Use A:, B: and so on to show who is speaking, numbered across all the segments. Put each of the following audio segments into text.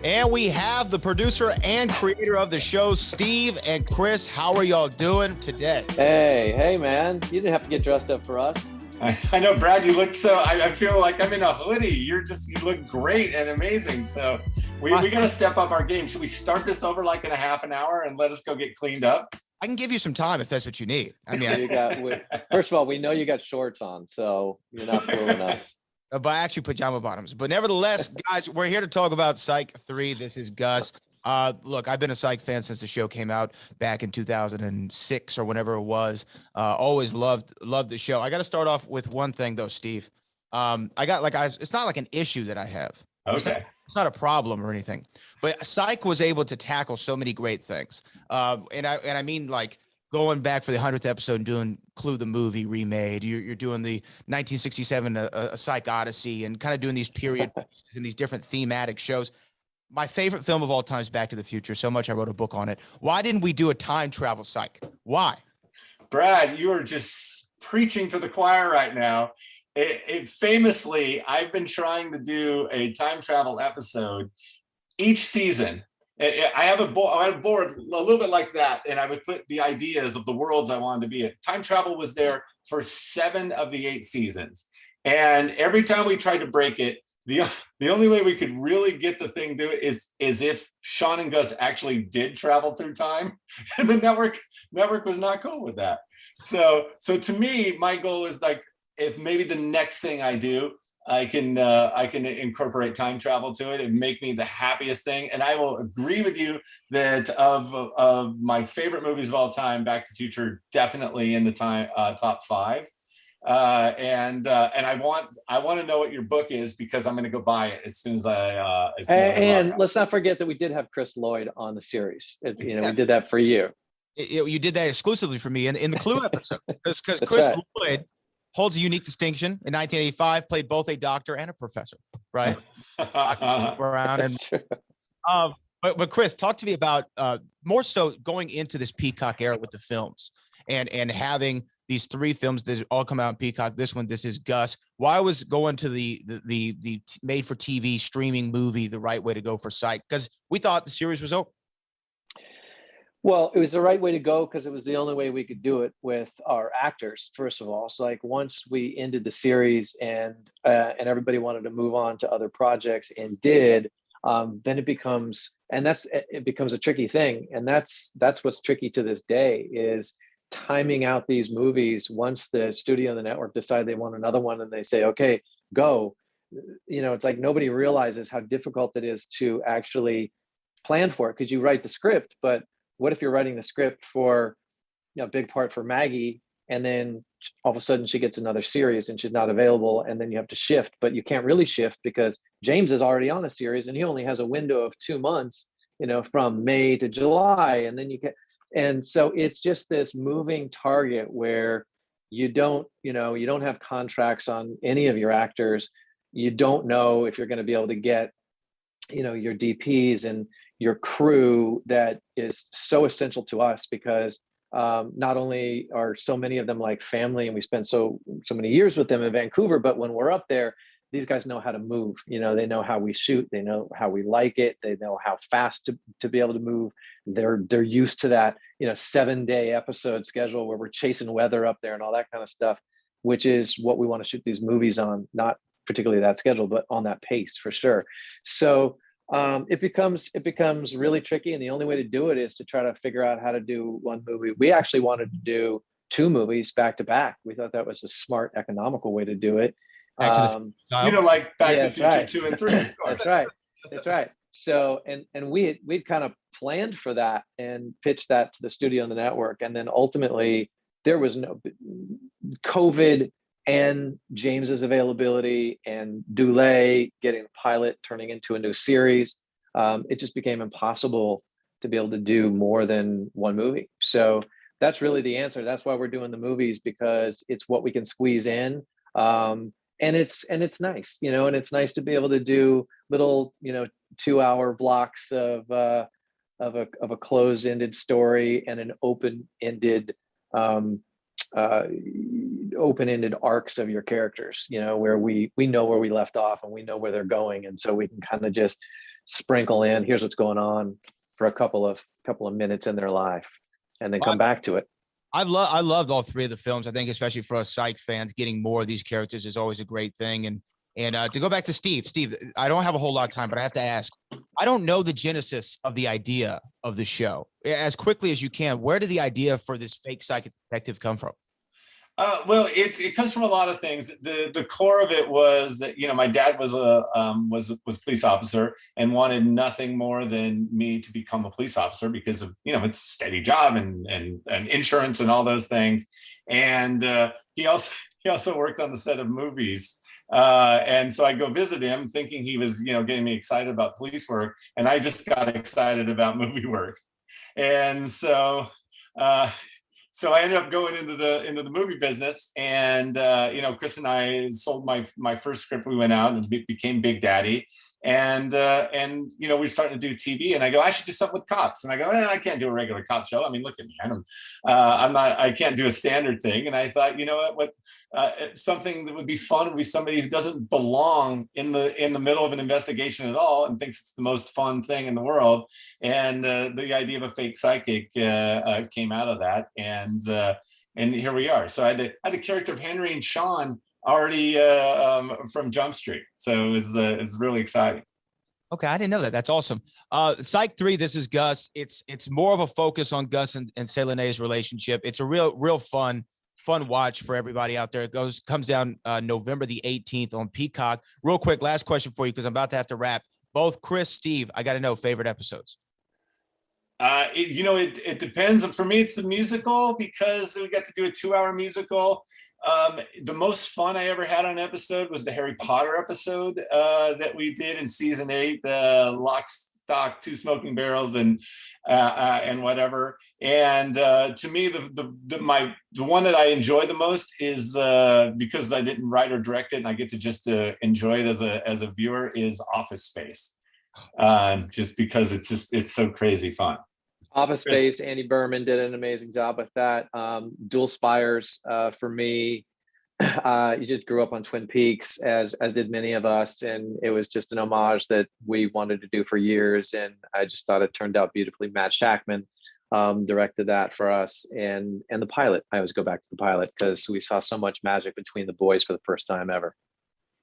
A: And we have the producer and creator of the show, Steve and Chris. How are y'all doing today?
B: Hey, man. You didn't have to get dressed up for us.
C: I know, Brad, you look so, I feel like I'm in a hoodie. You look great and amazing. So we got to step up our game. Should we start this over like in a half an hour and let us go get cleaned up?
A: I can give you some time if that's what you need. I mean,
B: first of all, we know you got shorts on, so you're not fooling us.
A: But actually pajama bottoms. But nevertheless, guys, we're here to talk about Psych 3. This is Gus. Look, I've been a Psych fan since the show came out back in 2006 or whenever it was. Always loved the show. I got to start off with one thing though, Steve. It's not like an issue that I have.
C: Okay.
A: It's not a problem or anything. But Psych was able to tackle so many great things. And I mean, like, going back for the 100th episode and doing Clue the movie remade, you're doing the 1967 a Psych Odyssey, and kind of doing these period and these different thematic shows. My favorite film of all time is Back to the Future. So much I wrote a book on it. Why didn't we do a time travel Psych? Why?
C: Brad, you are just preaching to the choir right now. Famously, I've been trying to do a time travel episode each season. I have a board a little bit like that, and I would put the ideas of the worlds I wanted to be in. Time travel was there for 7 of the 8 seasons, and every time we tried to break it, the only way we could really get the thing to it is if Sean and Gus actually did travel through time, and the network was not cool with that. So to me, my goal is like, if maybe the next thing I do, I can incorporate time travel to it and make me the happiest thing. And I will agree with you that of my favorite movies of all time, Back to the Future, definitely in the top 5. And I want to know what your book is, because I'm going to go buy it as soon as I.
B: And let's not forget that we did have Chris Lloyd on the series. We did that for you.
A: You did that exclusively for me in the Clue episode, because Chris
B: right.
A: Lloyd holds a unique distinction. In 1985, played both a doctor and a professor, right? Around and, but Chris, talk to me about more so going into this Peacock era with the films and having these 3 films that all come out in Peacock. This is Gus. Why was going to the made for TV streaming movie the right way to go for Psych? Because we thought the series was over.
B: Well, it was the right way to go because it was the only way we could do it with our actors, first of all. So like once we ended the series and everybody wanted to move on to other projects and did, then it becomes a tricky thing. And that's what's tricky to this day, is timing out these movies. Once the studio and the network decide they want another one and they say, okay, go, it's like nobody realizes how difficult it is to actually plan for it, because you write the script, but what if you're writing the script for a big part for Maggie, and then all of a sudden she gets another series and she's not available, and then you have to shift, but you can't really shift because James is already on a series and he only has a window of 2 months, from May to July, and then and so it's just this moving target where you don't have contracts on any of your actors. You don't know if you're going to be able to get, your DPs and your crew that is so essential to us, because not only are so many of them like family and we spend so many years with them in Vancouver, but when we're up there, these guys know how to move. They know how we shoot, they know how we like it, they know how fast to be able to move. They're used to that 7-day episode schedule where we're chasing weather up there and all that kind of stuff, which is what we want to shoot these movies on, not particularly that schedule, but on that pace for sure. So it becomes really tricky, and the only way to do it is to try to figure out how to do one movie. We actually wanted to do 2 movies back to back. We thought that was a smart, economical way to do it.
C: Like Back to the Future right. 2 and 3. Of course.
B: That's right. So and we'd kind of planned for that and pitched that to the studio and the network, and then ultimately there was no COVID and James's availability and Dulé getting the pilot turning into a new series. It just became impossible to be able to do more than one movie. So that's really the answer. That's why we're doing the movies, because it's what we can squeeze in. And it's nice, and it's nice to be able to do little, 2-hour blocks of a closed-ended story and an open-ended open-ended arcs of your characters, where we know where we left off and we know where they're going, and so we can kind of just sprinkle in, here's what's going on for a couple of minutes in their life, and then come back to it.
A: I loved all three of the films. I think especially for us Psych fans, getting more of these characters is always a great thing. And to go back to Steve, I don't have a whole lot of time, but I have to ask, I don't know the genesis of the idea of the show. As quickly as you can, where did the idea for this fake psychic detective come from?
C: Well, it comes from a lot of things. The core of it was that, my dad was a police officer and wanted nothing more than me to become a police officer because of, it's a steady job and insurance and all those things. And he also worked on the set of movies. And so I go visit him thinking he was, getting me excited about police work. And I just got excited about movie work. And so I ended up going into the movie business, and Chris and I sold my first script. We went out and became Big Daddy, and we were starting to do TV. And I go, I should do something with cops. And I go, I can't do a regular cop show. I mean, look at me. I can't do a standard thing. And I thought, what something that would be fun would be somebody who doesn't belong in the middle of an investigation at all and thinks it's the most fun thing in the world. And the idea of a fake psychic came out of that. And here we are. So I had the character of Henry and Sean already from Jump Street. So it's really exciting.
A: Okay, I didn't know that. That's awesome. Psych 3, this is Gus. It's more of a focus on Gus and Selene's relationship. It's a real fun watch for everybody out there. It comes down November the 18th on Peacock. Real quick, last question for you, because I'm about to have to wrap. Both Chris, Steve, I got to know favorite episodes.
C: It depends. For me, it's a musical because we got to do a 2-hour musical. The most fun I ever had on an episode was the Harry Potter episode that we did in season 8, Lock, Stock, 2 Smoking Barrels and whatever. And to me, the one that I enjoy the most is because I didn't write or direct it and I get to just enjoy it as a viewer, is Office Space. Just because it's so crazy fun.
B: Office Space, Andy Berman did an amazing job with that. Dual Spires, for me, you just grew up on Twin Peaks, as did many of us, and it was just an homage that we wanted to do for years, and I just thought it turned out beautifully. Matt Shackman directed that for us, and the pilot. I always go back to the pilot because we saw so much magic between the boys for the first time ever.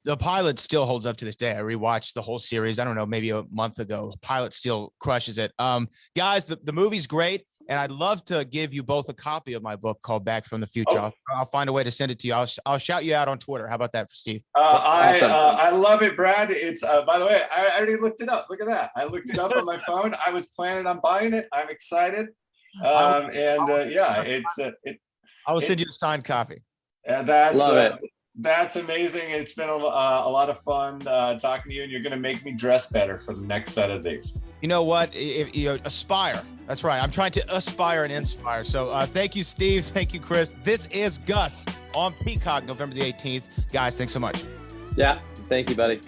A: The pilot still holds up to this day. I rewatched the whole series. I don't know, maybe a month ago. Pilot still crushes it. Guys, the movie's great. And I'd love to give you both a copy of my book called Back from the Future.
C: Oh.
A: I'll find a way to send it to you. I'll shout you out on Twitter. How about that for Steve?
C: I love it, Brad. It's by the way, I already looked it up. Look at that. I looked it up on my phone. I was planning on buying it. I'm excited. I will
A: send you a signed copy.
C: Love it. That's amazing. It's been a lot of fun talking to you, and you're going to make me dress better for the next set of these.
A: You know what? If you aspire. That's right. I'm trying to aspire and inspire. So thank you, Steve. Thank you, Chris. This is Gus on Peacock, November the 18th. Guys, thanks so much.
B: Yeah. Thank you, buddy.